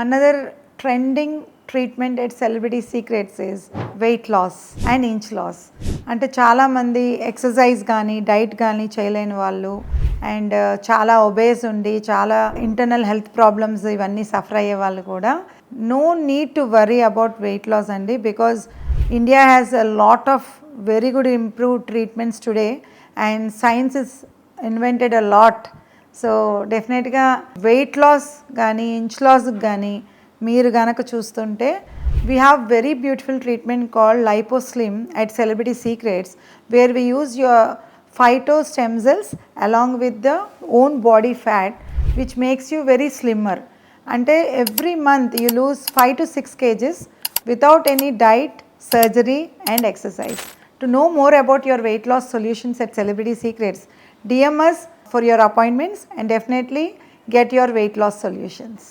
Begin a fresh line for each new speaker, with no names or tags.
Another trending treatment at Celebrity Secrets is weight loss and inch loss. అంటే చాలామంది exercise కానీ diet కానీ చేయలేని వాళ్ళు అండ్ చాలా ఒబేస్ ఉండి చాలా ఇంటర్నల్ హెల్త్ ప్రాబ్లమ్స్ ఇవన్నీ సఫర్ అయ్యే వాళ్ళు కూడా no need to worry about weight loss అండి, because India has a lot of very good improved treatments today and science is invented a lot. So డెఫినెట్గా weight loss కానీ inch లాస్కి కానీ మీరు గనక చూస్తుంటే we have very beautiful treatment called LipoSlim at Celebrity Secrets, where we use your phyto stem cells along with the own body fat, which makes you very slimmer. Ante every month you lose 5 to 6 kgs without any diet, surgery and exercise. To know more about your weight loss solutions at Celebrity Secrets, DM us for your appointments and definitely get your weight loss solutions.